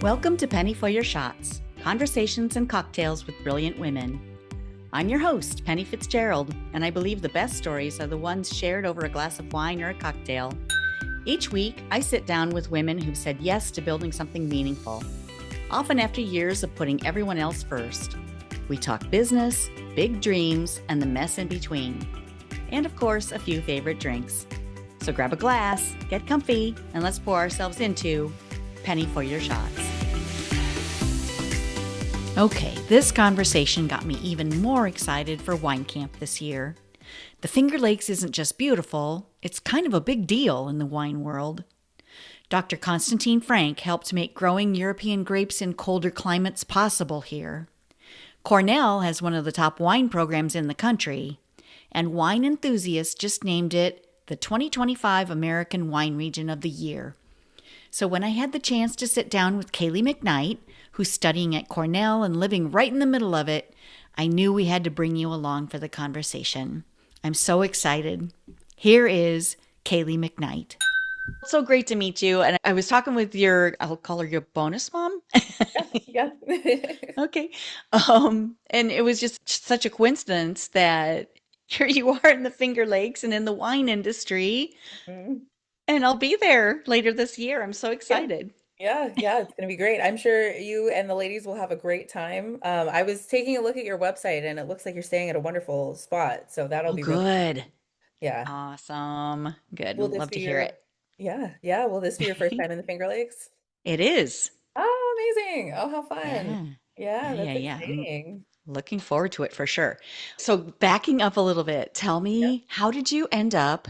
Welcome to Penny for Your Shots, conversations and cocktails with brilliant women. I'm your host, Penny Fitzgerald, and I believe the best stories are the ones shared over a glass of wine or a cocktail. Each week, I sit down with women who've said yes to building something meaningful, often after years of putting everyone else first. We talk business, big dreams, and the mess in between. And of course, a few favorite drinks. So grab a glass, get comfy, and let's pour ourselves into Penny for Your Shots. Okay, this conversation got me even more excited for wine camp this year. The Finger Lakes isn't just beautiful, it's kind of a big deal in the wine world. Dr. Constantine Frank helped make growing European grapes in colder climates possible here. Cornell has one of the top wine programs in the country, and wine enthusiasts just named it the 2025 American Wine Region of the Year. So when I had the chance to sit down with Caley McKnight, who's studying at Cornell and living right in the middle of it, I knew we had to bring you along for the conversation. I'm so excited. Here is Caley McKnight. So great to meet you. And I was talking with I'll call her your bonus mom. Yeah. Okay. And it was just such a coincidence that here you are in the Finger Lakes and in the wine industry. Mhm. And I'll be there later this year. I'm so Yeah. excited. Yeah, it's gonna be great. I'm sure you and the ladies will have a great time. I was taking a look at your website and it looks like you're staying at a wonderful spot. So that'll Oh, be really, good. yeah. Awesome. Good. Will this Love be to hear your, yeah, will this be your first time in the Finger Lakes? It is. Oh, amazing. Oh, how fun. Yeah. Yeah, Yeah, yeah, that's yeah. I'm exciting. looking forward to it for sure. So, backing up a little bit, tell Yeah. me, how did you end up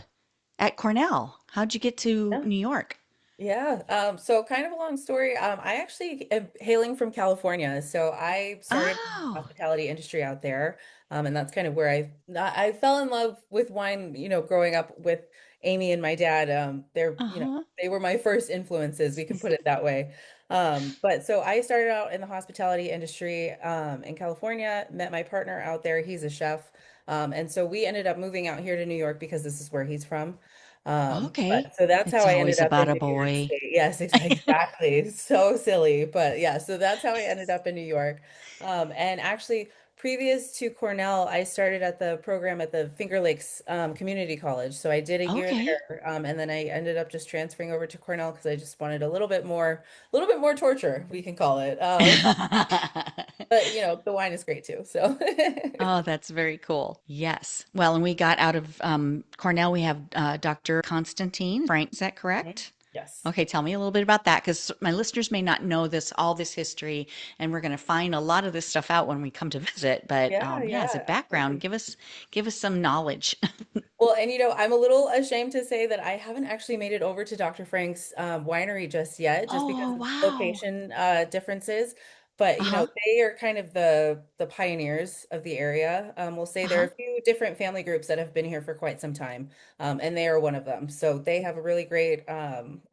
at Cornell? How'd you get to Yeah. New York? Yeah. So kind of a long story. I actually am hailing from California. So I started in the Oh, hospitality industry out there. And that's kind of where I fell in love with wine, growing up with Amy and my dad. uh-huh. They were my first influences, we can put it that way. But so I started out in the hospitality industry in California, met my partner out there. He's a chef. And so we ended up moving out here to New York because this is where he's from. But Okay. so that's how It's I ended always up about in a New York boy. State. Yes, exactly. So silly. But yeah, so that's how I ended up in New York. And actually, previous to Cornell, I started at the program at the Finger Lakes Community College. So I did a year Okay. there, and then I ended up just transferring over to Cornell because I just wanted a little bit more torture, we can call it. But the wine is great too. So Oh, that's very cool. Yes. Well, and we got out of Cornell, we have Dr. Constantine Frank. Is that Mhm. correct? Yes. Okay, tell me a little bit about that because my listeners may not know all this history, and we're going to find a lot of this stuff out when we come to visit. But Yeah, yeah, as a yeah, background, absolutely. give us some knowledge. Well, and I'm a little ashamed to say that I haven't actually made it over to Dr. Frank's winery just yet, just because Oh, of wow. location differences. But Uh-huh. they are kind of the pioneers of the area. We'll say there are Uh-huh. a few different family groups that have been here for quite some time, and they are one of them. So they have a really great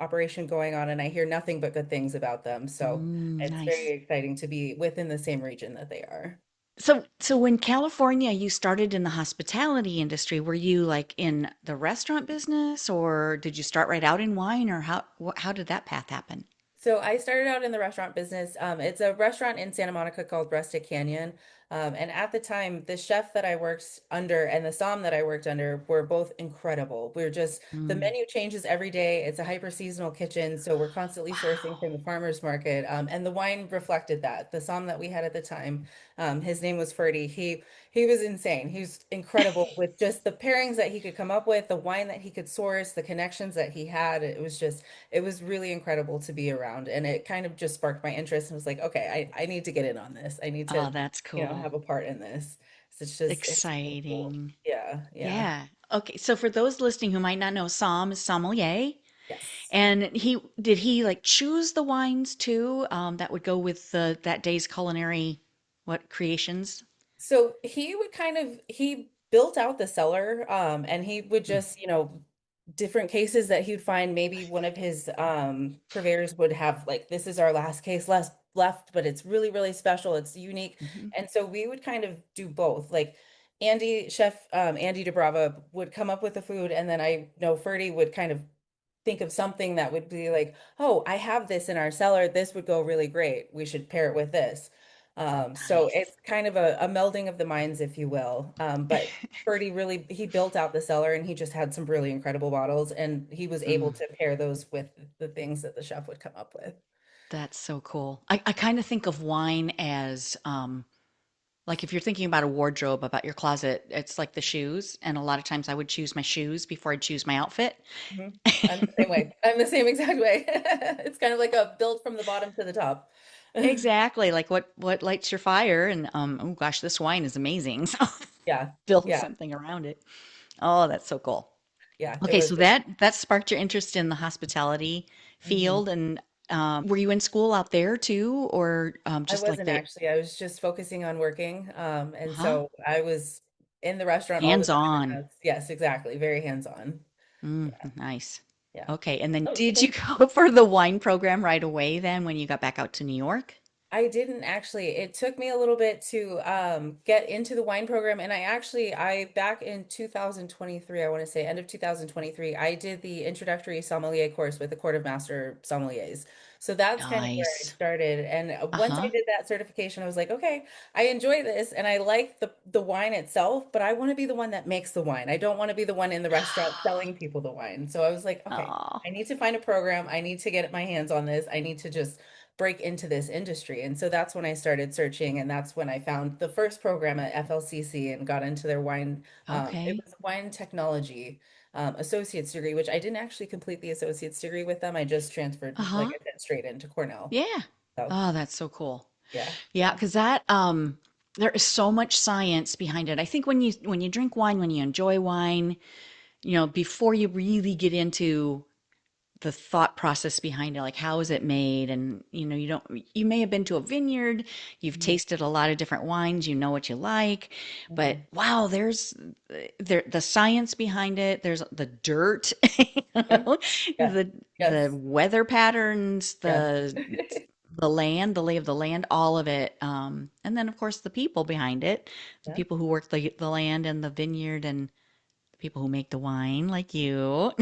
operation going on, and I hear nothing but good things about them. So it's very Nice. exciting to be within the same region that they are. So in California, you started in the hospitality industry. Were you like in the restaurant business, or did you start right out in wine, or how did that path happen? So I started out in the restaurant business. It's a restaurant in Santa Monica called Rustic Canyon. And at the time, the chef that I worked under and the som that I worked under were both incredible. The Mm. menu changes every day. It's a hyper seasonal kitchen, so we're constantly sourcing Wow. from the farmers market. And the wine reflected that. The som that we had at the time, his name was Ferdy. He was insane. He was incredible with just the pairings that he could come up with, the wine that he could source, the connections that he had. It was really incredible to be around, and it kind of just sparked my interest and was like, okay, I need to get in on this. I need Oh, to, that's have cool. a part in this. So it's really cool. Exciting. Yeah, yeah. Yeah. Okay. So for those listening who might not know, Som is sommelier, Yes. and he like choose the wines too, that would go with that day's culinary what creations? So he built out the cellar, and he would Mm. just, different cases that he'd find. Maybe one of his purveyors would have, like, this is our last case left, but it's really, really special. It's unique. Mhm. And so we would kind of do both. Like Andy DeBrava would come up with the food, and then I know Ferdy would kind of think of something that would be like, oh, I have this in our cellar. This would go really great. We should pair it with this. So Nice. it's kind of a melding of the minds, if you will. But Bertie really, he built out the cellar and he just had some really incredible bottles and he was able Mm, to pair those with the things that the chef would come up with. that's so cool. I kind of think of wine as like if you're thinking about a wardrobe, about your closet, it's like the shoes. And a lot of times I would choose my shoes before I'd choose my outfit. Mhm. I'm the same way. I'm the same exact way. It's kind of like a build from the bottom to the top. Exactly. Like what lights your fire? And oh gosh, this wine is amazing. So Yeah. build Yeah. something around it. Oh, that's so cool. Yeah. It Okay, was. so that sparked your interest in the hospitality Mhm. field, and were you in school out there too, or I just like wasn't the actually. I was just focusing on working. And huh so I was in the restaurant all the hands time. on? And yes, exactly. Very hands-on. Mm, Yeah. nice. Yeah. Okay, and then Oh, did you okay. go for the wine program right away then when you got back out to New York? I didn't actually. It took me a little bit to get into the wine program, and I back in 2023, I want to say end of 2023, I did the introductory sommelier course with the Court of Master Sommeliers. So that's kind of where I Nice. started. And once I Uh-huh. did that certification, I was like, okay, I enjoy this, and I like the wine itself, but I want to be the one that makes the wine. I don't want to be the one in the restaurant selling people the wine. So I was like, okay, Oh, I need to find a program. I need to get my hands on this. I need to just break into this industry. And so that's when I started searching, and that's when I found the first program at FLCC and got into their wine. It okay. was a wine technology associate's degree, which I didn't actually complete the associate's degree with them. I just transferred, like Uh-huh. I said, straight into Cornell. Yeah. So Oh, that's so cool. yeah, Yeah, yeah, because that there is so much science behind it. I think when you drink wine, when you enjoy wine, before you really get into the thought process behind it, like how is it made? And you may have been to a vineyard, you've mhm, tasted a lot of different wines, you know what you like, but mhm. wow, there's the science behind it. There's the dirt, Yep, yeah, the yes, weather patterns, yes, the land, the lay of the land, all of it. And then of course the people behind it, the yeah. people who work the land and the vineyard and the people who make the wine like you.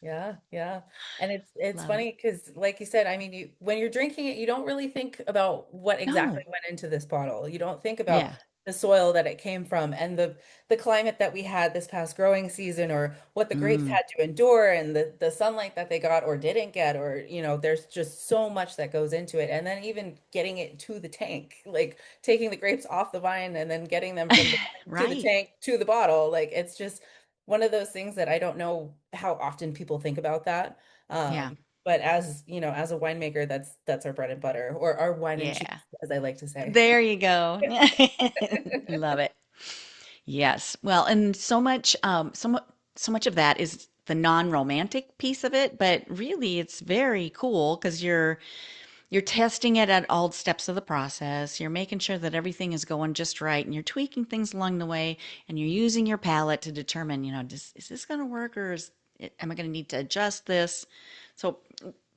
Yeah, yeah. And it's Love it. funny because like you said, I mean, you when you're drinking it, you don't really think about what exactly No. went into this bottle. You don't think about Yeah. the soil that it came from and the climate that we had this past growing season or what the grapes Mm, had to endure and the sunlight that they got or didn't get or there's just so much that goes into it. And then even getting it to the tank, like taking the grapes off the vine and then getting them from the vine to the right. tank to the bottle, like it's just one of those things that I don't know how often people think about that. Yeah. But as you know, as a winemaker, that's our bread and butter, or our wine and cheese, Yeah. as I like to say. There you go. Love it. Yes. Well, and so much of that is the non-romantic piece of it, but really it's very cool because you're testing it at all steps of the process. You're making sure that everything is going just right and you're tweaking things along the way and you're using your palate to determine, is this going to work or am I going to need to adjust this? So,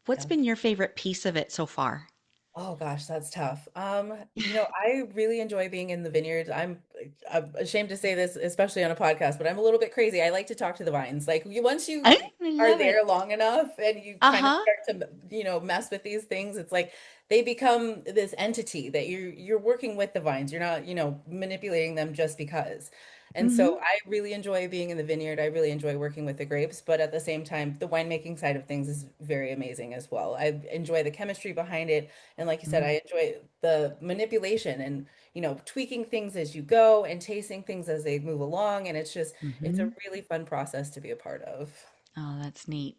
what's Yeah. been your favorite piece of it so far? Oh gosh, that's tough. I really enjoy being in the vineyards. I'm ashamed to say this, especially on a podcast, but I'm a little bit crazy. I like to talk to the vines. Like once you I are love it. there long enough and you kind of Uh-huh. start to, mess with these things, it's like they become this entity that you're working with the vines. You're not, manipulating them just because. And so Mm-hmm. I really enjoy being in the vineyard. I really enjoy working with the grapes, but at the same time, the winemaking side of things is very amazing as well. I enjoy the chemistry behind it. And like you said, I enjoy the manipulation and, tweaking things as you go and tasting things as they move along. And it's a Mm-hmm. really fun process to be a part of. Oh, that's neat.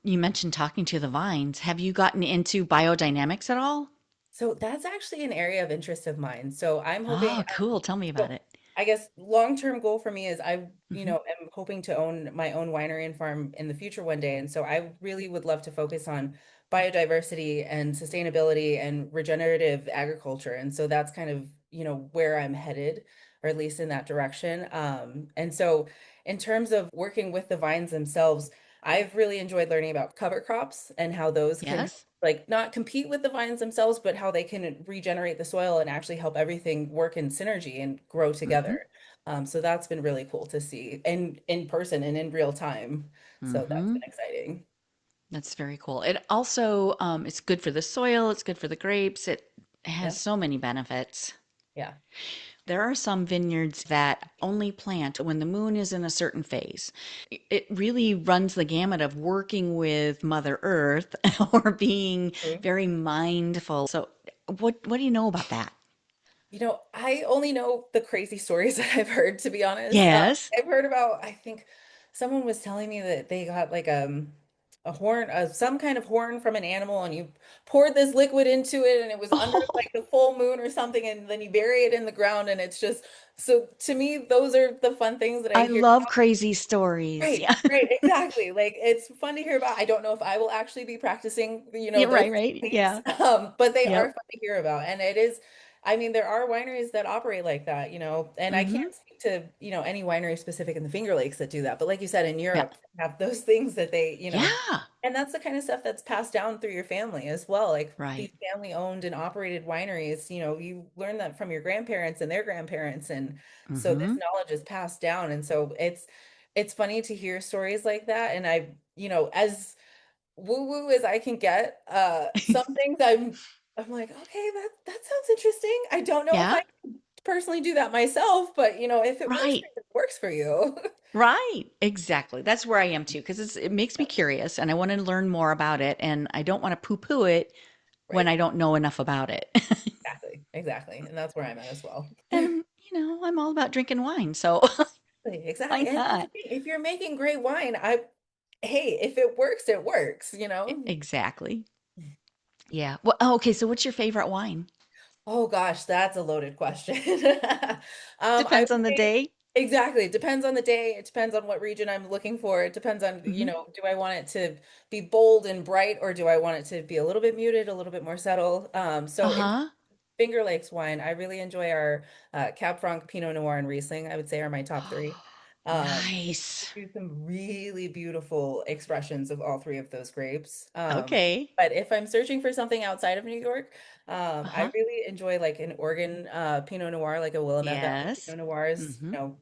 You mentioned talking to the vines. Have you gotten into biodynamics at all? So that's actually an area of interest of mine. So I'm hoping, Oh, cool. Tell me about so it. I guess long-term goal for me is I, Mm-hmm. am hoping to own my own winery and farm in the future one day. And so I really would love to focus on biodiversity and sustainability and regenerative agriculture. And so that's kind of, where I'm headed, or at least in that direction. And so in terms of working with the vines themselves, I've really enjoyed learning about cover crops and how those can Yes. like not compete with the vines themselves, but how they can regenerate the soil and actually help everything work in synergy and grow Mm-hmm. together. So that's been really cool to see and in person and in real time. So that's Mm-hmm. been exciting. That's very cool. It also, it's good for the soil. It's good for the grapes. It has Yeah. so many benefits. Yeah. There are some vineyards that only plant when the moon is in a certain phase. It really runs the gamut of working with Mother Earth or being Mhm. very mindful. So, what do you know about that? I only know the crazy stories that I've heard, to be honest. Yes. I've heard about, I think someone was telling me that they got like a horn, some kind of horn from an animal, and you poured this liquid into it, and it was under Oh, like the full moon or something, and then you bury it in the ground, and it's just so to me, those are the fun things that I I hear. love crazy stories. Right, Yeah. right, exactly. Like it's fun to hear about. I don't know if I will actually be practicing, Yeah, those right, right. techniques, Yeah. but they are Yep. fun to hear about. And it is, I mean, there are wineries that operate like that, and I Mm-hmm. can't speak to, any winery specific in the Finger Lakes that do that. But like you said, in Yeah. Europe, they have those things that Yeah. and that's the kind of stuff that's passed down through your family as well. Like these Right. family owned and operated wineries, you learn that from your grandparents and their grandparents. And so this Mm-hmm. knowledge is passed down. And so it's funny to hear stories like that. And as woo woo as I can get, some things I'm like, okay, that sounds interesting. I don't know if Yeah. I can personally do that myself, but if it works for Right. you, it works for you. Right. Exactly. That's where I am too, because it makes me curious and I want to learn more about it. And I don't want to poo-poo it when Right. I don't know enough about it. Exactly. Exactly. And that's where I'm at as well. And, I'm all about drinking wine. So Exactly. why And that's the not? thing. If you're making great wine, hey, if it works, it works. Exactly. Yeah. Well, oh, okay. So what's your favorite wine? Oh gosh, that's a loaded question. I Depends would on the say day. exactly. It depends on the day. It depends on what region I'm looking for. It depends on, Hmm. do I want it to be bold and bright, or do I want it to be a little bit muted, a little bit more subtle? So in Uh-huh. Finger Lakes wine, I really enjoy our Cab Franc, Pinot Noir, and Riesling. I would say are my top three. We Nice. do some really beautiful expressions of all three of those grapes. Okay. But if I'm searching for something outside of New York, I Uh-huh. really enjoy like an Oregon Pinot Noir, like a Willamette Valley Yes. Pinot Noir is, Mm-hmm.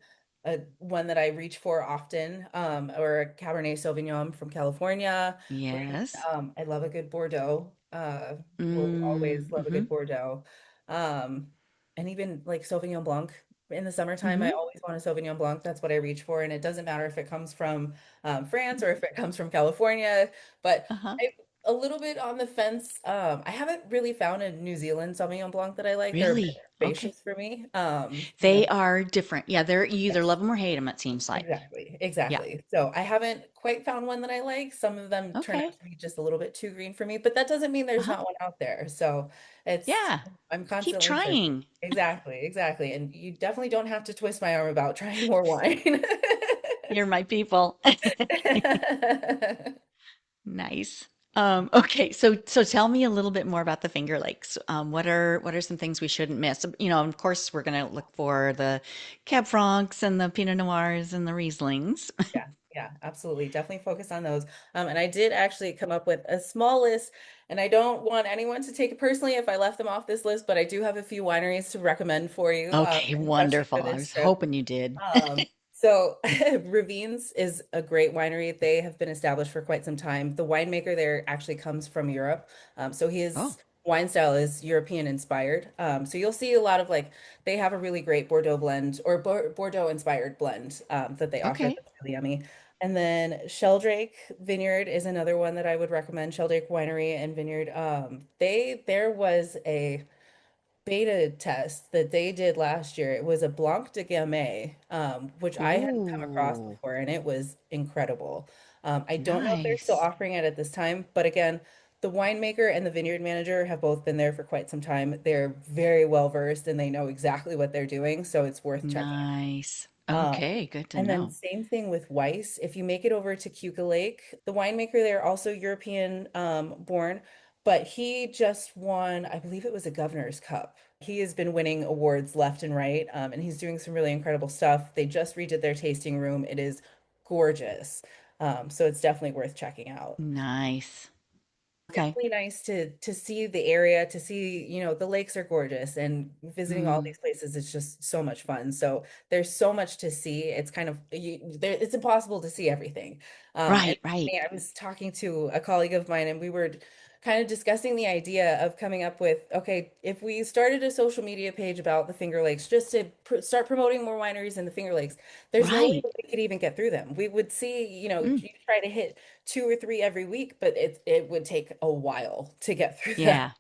one that I reach for often, or a Cabernet Sauvignon from California. Yes. I love a good Bordeaux. Will always love a Mm-hmm. good Bordeaux. Um, and even like Sauvignon Blanc in the summertime, I Mm-hmm. always want a Sauvignon Blanc. That's what I reach for, and it doesn't matter if it comes from France or if it comes from California. But Uh-huh. I a little bit on the fence. I haven't really found a New Zealand Sauvignon Blanc that I like. They're a bit Really? Okay. herbaceous for me. They are different. Yeah, you either Yes. love them or hate them, it seems like. Exactly, Yeah. exactly. So I haven't quite found one that I like. Some of them turn out Okay. to be just a little bit too green for me, but that doesn't mean there's Uh-huh. not one out there. So it's Yeah. I'm Keep constantly searching. trying. Exactly, exactly. And you definitely don't have to twist my arm about trying more wine. You're my people. Nice. Okay, so tell me a little bit more about the Finger Lakes. What are some things we shouldn't miss? Of course, we're gonna look for the Cab Francs and the Pinot Noirs and the Rieslings. Yeah, yeah, absolutely. Definitely focus on those. And I did actually come up with a small list, and I don't want anyone to take it personally if I left them off this list, but I do have a few wineries to recommend for you, Okay, especially wonderful. for I this was trip. hoping you did. So Ravines is a great winery. They have been established for quite some time. The winemaker there actually comes from Europe. So his Oh, wine style is European inspired. So you'll see a lot of like they have a really great Bordeaux blend or Bordeaux inspired blend that they offer okay. that's really yummy. And then Sheldrake Vineyard is another one that I would recommend. Sheldrake Winery and Vineyard. There was a beta test that they did last year. It was a Blanc de Gamay, which I hadn't come across Ooh, before, and it was incredible. I don't know if they're still nice. offering it at this time, but again, the winemaker and the vineyard manager have both been there for quite some time. They're very well versed and they know exactly what they're doing, so it's worth checking Nice. out. Okay, good to And then know. same thing with Weiss. If you make it over to Keuka Lake, the winemaker there also European born, but he just won, I believe it was a Governor's Cup. He has been winning awards left and right, and he's doing some really incredible stuff. They just redid their tasting room. It is gorgeous. So it's definitely worth checking out. Nice. Okay. definitely nice to see the area, to see, the lakes are gorgeous, and visiting all Mm, these places is just so much fun. So there's so much to see. It's kind of it's impossible to see everything. And right, right, I was talking to a colleague of mine, and we were kind of discussing the idea of coming up with, okay, if we started a social media page about the Finger Lakes just to start promoting more wineries in the Finger Lakes, there's no way right. that we could even get through them. We would see, Mm, you try to hit two or three every week, but it would take a while to get through them. yeah.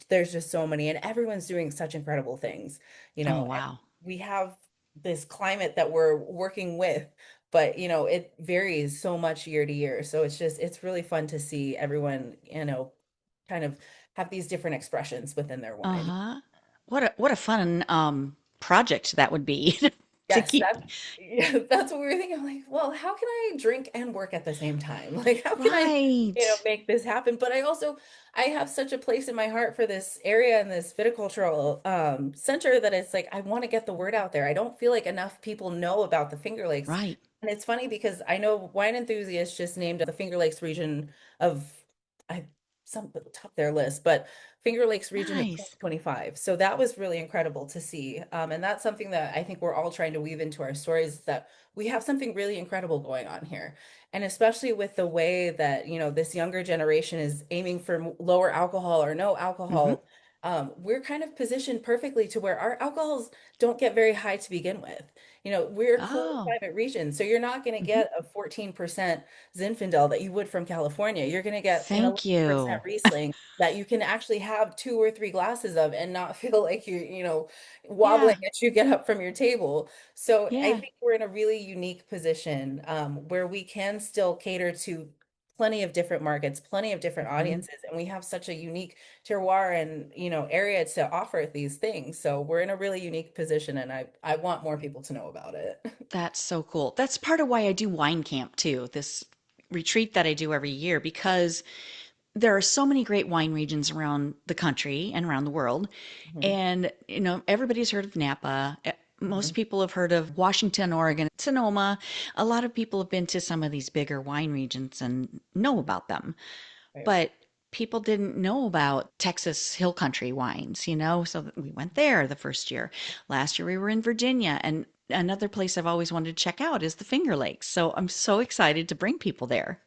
There's just so many, and everyone's doing such incredible things, Oh, and wow. we have this climate that we're working with, but it varies so much year to year. So it's really fun to see everyone, kind of have these different expressions within their wine. Uh-huh. What a fun project that would be to Yes, keep. yeah, that's what we were thinking. I'm like, well, how can I drink and work at the same time? Like, how can I, Right. make this happen? But I have such a place in my heart for this area and this viticultural center that it's like I want to get the word out there. I don't feel like enough people know about the Finger Lakes. Right. And it's funny because I know Wine Enthusiasts just named the Finger Lakes region of I some top of their list, but Finger Lakes region of Nice. 2025. So that was really incredible to see. And that's something that I think we're all trying to weave into our stories, is that we have something really incredible going on here. And especially with the way that, this younger generation is aiming for lower alcohol or no Mm-hmm. alcohol, we're kind of positioned perfectly to where our alcohols don't get very high to begin with. We're a cool Oh. climate region, so you're not going to Hmm. get a 14% Zinfandel that you would from California. You're going to get an Thank 11% you. Riesling that you can actually have two or three glasses of and not feel like you're, wobbling Yeah. as you get up from your table. So I Yeah. think we're in a really unique position, where we can still cater to plenty of different markets, plenty of different Hmm. audiences, and we have such a unique terroir and, area to offer these things. So we're in a really unique position, and I want more people to know about it. That's so cool. That's part of why I do wine camp too, this retreat that I do every year, because there are so many great wine regions around the country and around the world. Mhm, And, everybody's heard of Napa. Most mhm, people have heard of Washington, Oregon, Sonoma. A lot of people have been to some of these bigger wine regions and know about them. right. But people didn't know about Texas Hill Country wines, so we went there the first year. Last year we were in Virginia, and another place I've always wanted to check out is the Finger Lakes. So I'm so excited to bring people there.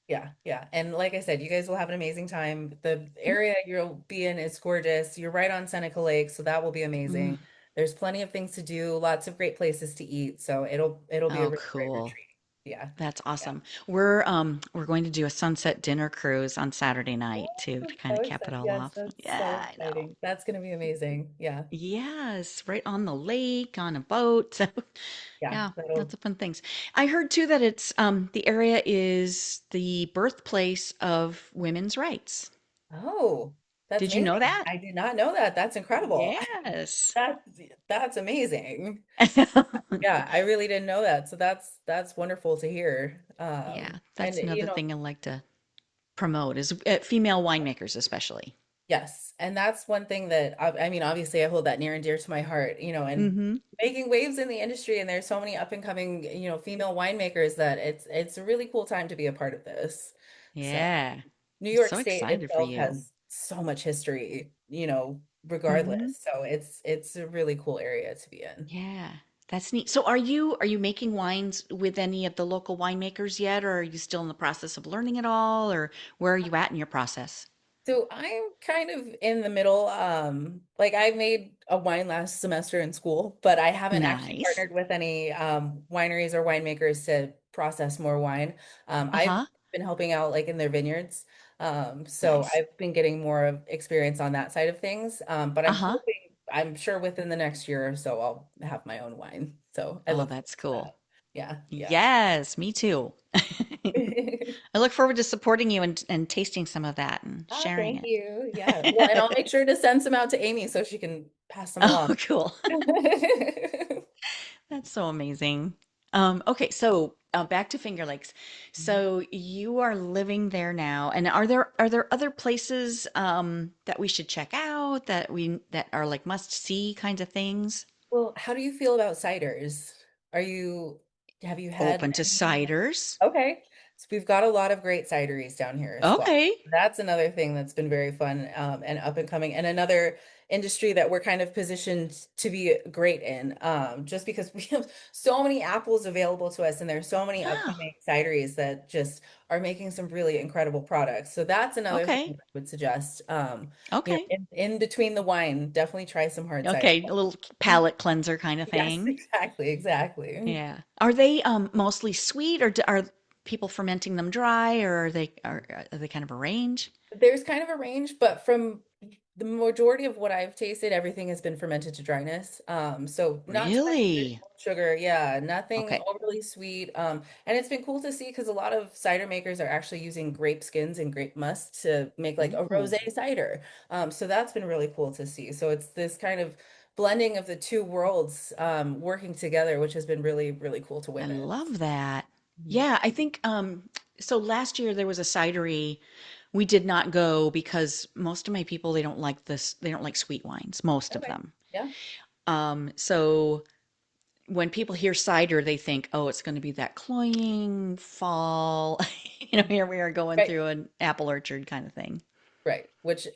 Yeah, yeah. And like I said, you guys will have an amazing time. The area you'll be in is gorgeous. You're right on Seneca Lake, so that will be Mm. amazing. There's plenty of things to do, lots of great places to eat. So it'll be a Oh, really great cool. retreat. Yeah. That's Yeah. awesome. We're going to do a sunset dinner cruise on Saturday night too, Oh, to kind so of cap it excited. all Yes, off. that's so Yeah, I know. exciting. That's going to be amazing. Yeah. Yes, right on the lake, on a boat. So, Yeah. yeah, That'll lots of fun things. I heard too that it's the area is the birthplace of women's rights. Oh, that's Did you know amazing. that? I did not know that. That's incredible. Yes. That's that's amazing. Yeah, I really didn't know that. So that's wonderful to hear. Yeah, And that's another thing I like to promote is female winemakers especially. yes, and that's one thing that I mean, obviously I hold that near and dear to my heart, and Mm-hmm. making waves in the industry, and there's so many up and coming, female winemakers that it's a really cool time to be a part of this. So Yeah. New I'm York so State excited for itself you. has so much history, Mm-hmm. regardless. So it's a really cool area to be in. Yeah, that's neat. So are you making wines with any of the local winemakers yet, or are you still in the process of learning it all, or where are you at in your process? So I'm kind of in the middle. Like I made a wine last semester in school, but I haven't actually Nice. partnered with any wineries or winemakers to process more wine. I've Uh-huh. been helping out like in their vineyards. So Nice. I've been getting more of experience on that side of things. But Uh-huh. I'm sure within the next year or so, I'll have my own wine. So I Oh, look forward that's to cool. that. Yeah, yeah. Yes, me too. I look forward to supporting you and tasting some of that and Ah, sharing thank it. you. Yeah. Well, and I'll make sure to send some out to Amy so she can pass them Oh, along. cool. That's so amazing. Okay, so back to Finger Lakes. Mhm. So you are living there now, and are there other places that we should check out that are like must see kinds of things? Well, how do you feel about ciders? Are you, have you had Open to anything? ciders. Okay. So we've got a lot of great cideries down here as well. Okay. That's another thing that's been very fun, and up and coming, and another industry that we're kind of positioned to be great in, just because we have so many apples available to us, and there's so many Oh, upcoming cideries that just are making some really incredible products. So that's another thing okay. that I would suggest. Okay. In between the wine, definitely try some hard cider. Okay. A little palate cleanser kind of Yes, thing. exactly, exactly. Yeah. Are they mostly sweet or are people fermenting them dry or are they kind of a range? There's kind of a range, but from the majority of what I've tasted, everything has been fermented to dryness. So not too much Really? additional sugar. Yeah, nothing Okay. overly sweet. And it's been cool to see because a lot of cider makers are actually using grape skins and grape must to make like a Ooh, rosé cider. So that's been really cool to see. So it's this kind of blending of the two worlds, working together, which has been really, really cool to I witness. love that. Mhm. Yeah, I think so last year there was a cidery. We did not go because most of my people they don't like this, they don't like sweet wines, most of Okay. them. Yeah. So when people hear cider, they think, oh, it's going to be that cloying fall. Here we are going Right. through an apple orchard kind of thing. Right. Which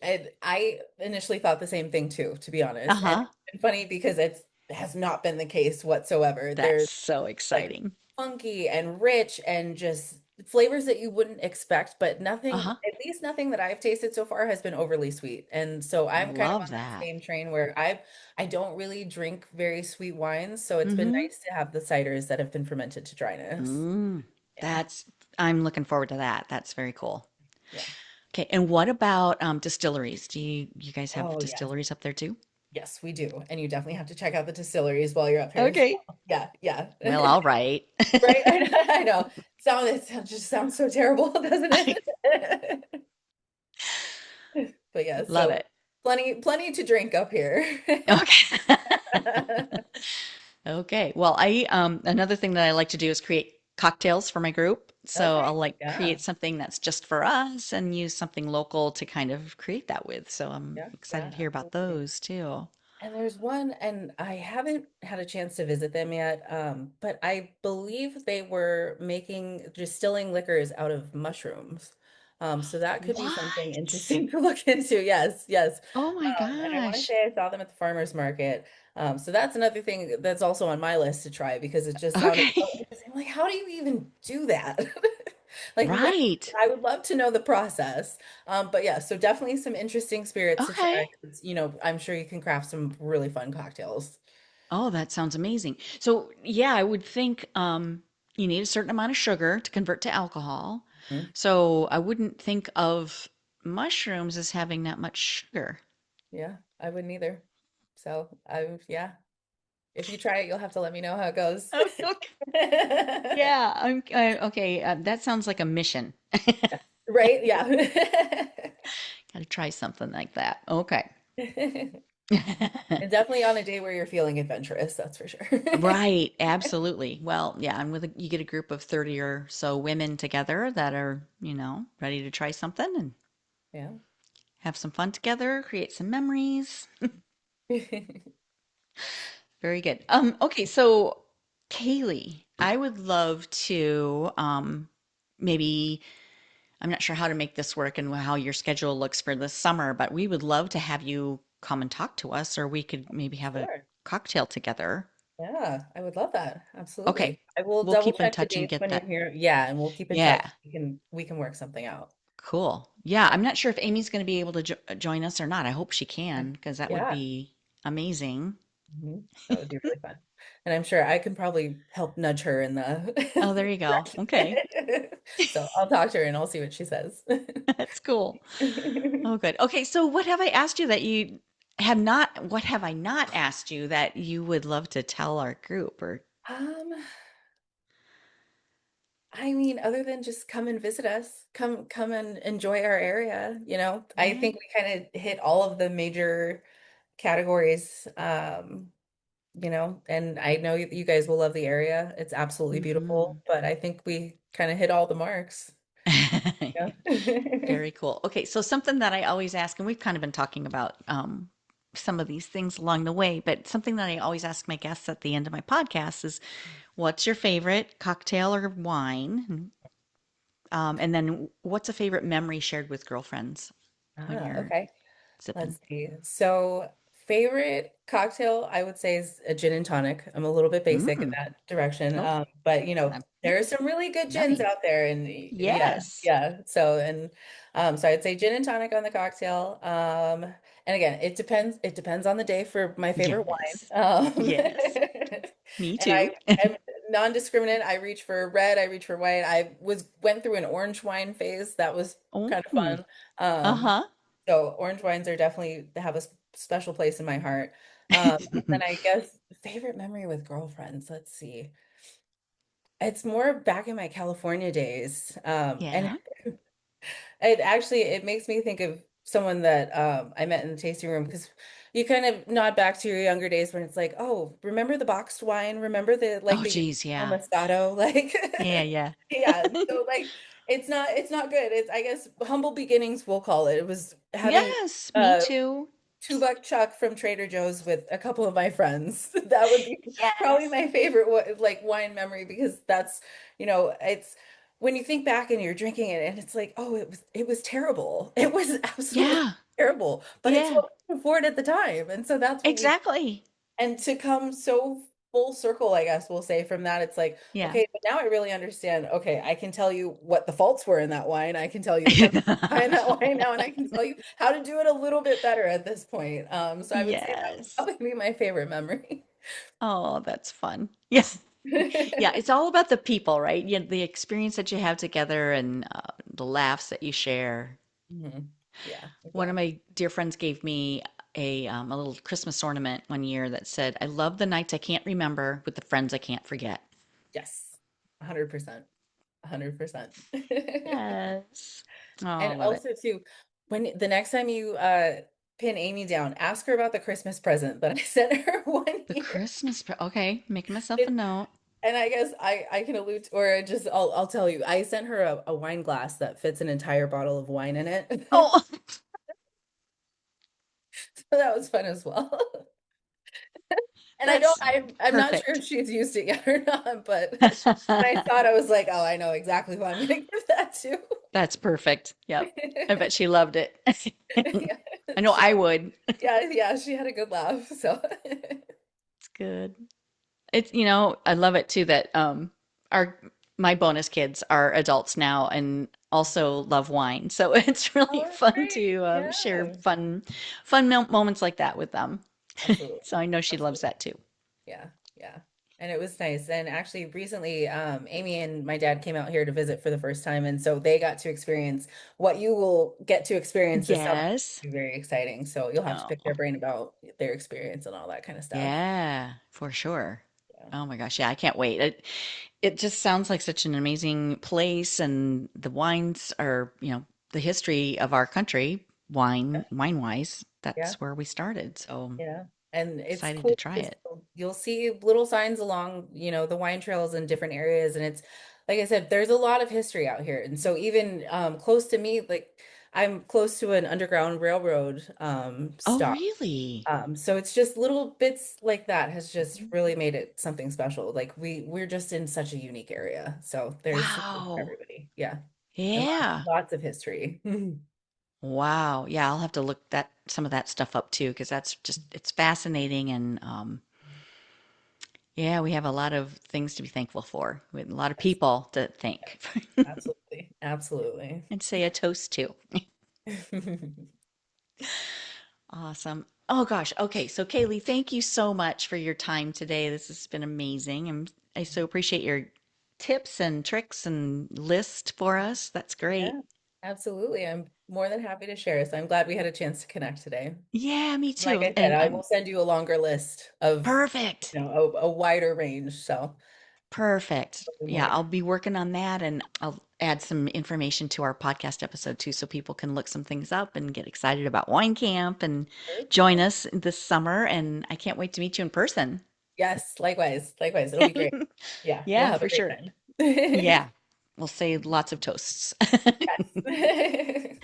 I initially thought the same thing too, to be honest. And Uh-huh. it's been funny because it has not been the case whatsoever. That's There's so like exciting. funky and rich and just flavors that you wouldn't expect, but nothing, Uh-huh. at least nothing that I've tasted so far has been overly sweet. And so I'm kind of on Love that that. same train where I don't really drink very sweet wines, so it's been Mm-hmm. nice to have the ciders that have been fermented to dryness. Mm. Yeah. That's I'm looking forward to that. That's very cool. Yeah. Okay, and what about distilleries? Do you guys have Oh, yes. distilleries up there too? Yes, we do. And you definitely have to check out the distilleries while you're up here as Okay. well. Yeah, yeah. Well, all right. Right? I know. It just sounds so terrible, doesn't it? But yeah, Love so it. plenty to drink up here. Okay. Okay. Well, I another thing that I like to do is create cocktails for my group. So Okay. I'll like Yeah. create something that's just for us and use something local to kind of create that with. So I'm Yeah. excited Yeah, to hear about absolutely. those too. And there's one, and I haven't had a chance to visit them yet, but I believe they were making distilling liquors out of mushrooms. So that could be something What? interesting to look into. Yes, yes. Oh my And I want to gosh. say I saw them at the farmer's market. So that's another thing that's also on my list to try because it just sounded Okay. so interesting. I'm like, how do you even do that? Like, what? Right. I would love to know the process. But yeah, so definitely some interesting spirits to try. Okay. 'Cause, I'm sure you can craft some really fun cocktails. Oh, that sounds amazing. So, yeah, I would think you need a certain amount of sugar to convert to alcohol. Mhm. So, I wouldn't think of mushrooms as having that much sugar. Yeah, I wouldn't either. So yeah, if you try it, you'll have to let me know how it goes. Oh, okay. Yeah, okay. That sounds like a mission. Right? Yeah. Got to try something like that. Okay. And definitely on a day where you're feeling adventurous, that's for sure. Right, absolutely. Well, yeah, you get a group of 30 or so women together that are, ready to try something and Yeah. have some fun together, create some memories. Very good. Okay, so Kaylee, I would love to maybe I'm not sure how to make this work and how your schedule looks for this summer, but we would love to have you come and talk to us, or we could maybe have a Sure. cocktail together. Yeah, I would love that. Okay, Absolutely. I will we'll double keep in check the touch and dates get when you're that. here. Yeah, and we'll keep in touch. Yeah, We can work something out. cool. Yeah, I'm not sure if Amy's going to be able to join us or not. I hope she can because that would Yeah. be amazing. That would be really fun. And I'm sure I can probably help nudge her in the Oh, there you go. Okay, direction. So I'll talk to her and I'll see what she says. that's cool. Oh, good. Okay, so what have I asked you that you have not, what have I not asked you that you would love to tell our group or, Um, I mean, other than just come and visit us, come and enjoy our area, I yeah. think we kind of hit all of the major categories. And I know you guys will love the area. It's absolutely beautiful, Hmm. but I think we kind of hit all the marks. Yeah. Very cool. Okay, so something that I always ask, and we've kind of been talking about some of these things along the way, but something that I always ask my guests at the end of my podcast is, what's your favorite cocktail or wine? And then what's a favorite memory shared with girlfriends when you're Okay. sipping? Let's see. So, favorite cocktail, I would say, is a gin and tonic. I'm a little bit basic in Mm. that direction. Oh, But there are that's some really good gins yummy. out there, and yeah, Yes. yeah. So I'd say gin and tonic on the cocktail. And again, it depends on the day for my favorite wine. Yes. Yes. Me And I too. am non-discriminate. I reach for red, I reach for white. Went through an orange wine phase. That was kind of Oh, fun. Um, uh-huh. so orange wines are definitely have a special place in my heart. And then I guess favorite memory with girlfriends. Let's see. It's more back in my California days. And Yeah. it makes me think of someone that I met in the tasting room because you kind of nod back to your younger days when it's like, oh, remember the boxed wine? Remember Oh, the geez, yeah. Moscato? Like, Yeah, yeah. yeah. So like, it's not good. It's I guess humble beginnings we'll call it. It was having Yes, me uh too. two-buck chuck from Trader Joe's with a couple of my friends. That would be probably Yes. my favorite like wine memory because it's when you think back and you're drinking it and it's like, oh, it was terrible. It was absolutely Yeah. terrible, but it's Yeah. what we could afford at the time. And so that's what we Exactly. and to come so full circle, I guess we'll say from that, it's like, Yeah. okay, but now I really understand. Okay, I can tell you what the faults were in that wine. I can tell you the benefits behind that wine now, and I can tell you how to do it a little bit better at this point. So I would say that would Yes. probably be my favorite memory. Oh, that's fun. Yes. Yeah, it's all about the people, right? Yeah, the experience that you have together and the laughs that you share. Mhm. Yeah, One of exactly. my dear friends gave me a little Christmas ornament one year that said, "I love the nights I can't remember with the friends I can't forget." Yes, 100%. 100%. Yes. Oh, I And love it. also too, when the next time you pin Amy down, ask her about the Christmas present that I sent her one The year. Okay, making myself a It, note. and I guess I can allude to, or just I'll tell you. I sent her a wine glass that fits an entire bottle of wine in it. Oh, So that was fun as well. And that's I'm not sure perfect. if she's used it yet or not, but when I saw it, I was like, oh, I know exactly who I'm gonna give that to. That's perfect. Yep. I bet she loved it. Yeah, I know she I would. yeah, she had a good laugh. So It's good. I love it too that our my bonus kids are adults now and also love wine. So it's oh, really that's fun great. to share Yeah, moments like that with them. So absolutely. I know she loves Absolutely. that too. Yeah, yeah. And it was nice. And actually recently, Amy and my dad came out here to visit for the first time. And so they got to experience what you will get to experience this summer. Yes. It'll be very exciting. So you'll have to pick Oh, their brain about their experience and all that kind of stuff. yeah, for sure. Yeah. Oh my gosh, yeah, I can't wait. It just sounds like such an amazing place, and the wines are, the history of our country, Yeah. wine-wise, Yeah. that's where we started. So Yeah. And it's excited to cool try because it. you'll see little signs along, the wine trails in different areas. And it's, like I said, there's a lot of history out here. And so even close to me, like I'm close to an underground railroad Oh, stop. really? So it's just little bits like that has just really made it something special. Like we're just in such a unique area. So there's something for Wow. everybody. Yeah. And Yeah. lots of history. Wow. Yeah, I'll have to look that some of that stuff up too, because it's fascinating and yeah, we have a lot of things to be thankful for. We have a lot of Yes, people to thank absolutely. Absolutely. and say a toast to. Awesome. Oh gosh. Okay. So Kaylee, thank you so much for your time today. This has been amazing. I so appreciate your tips and tricks and list for us. That's great. Yeah, absolutely. I'm more than happy to share. So I'm glad we had a chance to connect today. Yeah, me Like too. I said, And I will I'm send you a longer list of, perfect. a wider range. So Perfect. be more Yeah, I'll excited. be working on that and I'll add some information to our podcast episode too so people can look some things up and get excited about wine camp and join Perfect. us this summer. And I can't wait to meet you in person. Yes, likewise. Likewise. It'll be great. Yeah, we'll Yeah, have a for great sure. time. Yeah. We'll say lots of toasts. Yes.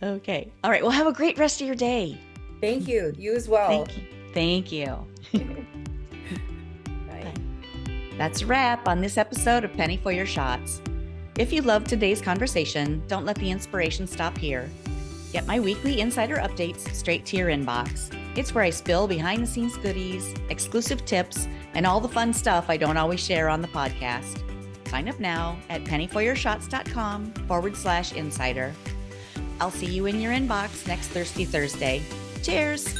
Okay. All right. Well, have a great rest of your day. Thank you. You as well. Thank you. Thank you. Bye. Bye. That's a wrap on this episode of Penny for Your Shots. If you loved today's conversation, don't let the inspiration stop here. Get my weekly insider updates straight to your inbox. It's where I spill behind-the-scenes goodies, exclusive tips, and all the fun stuff I don't always share on the podcast. Sign up now at pennyforyourshots.com/insider. I'll see you in your inbox next Thirsty Thursday. Cheers!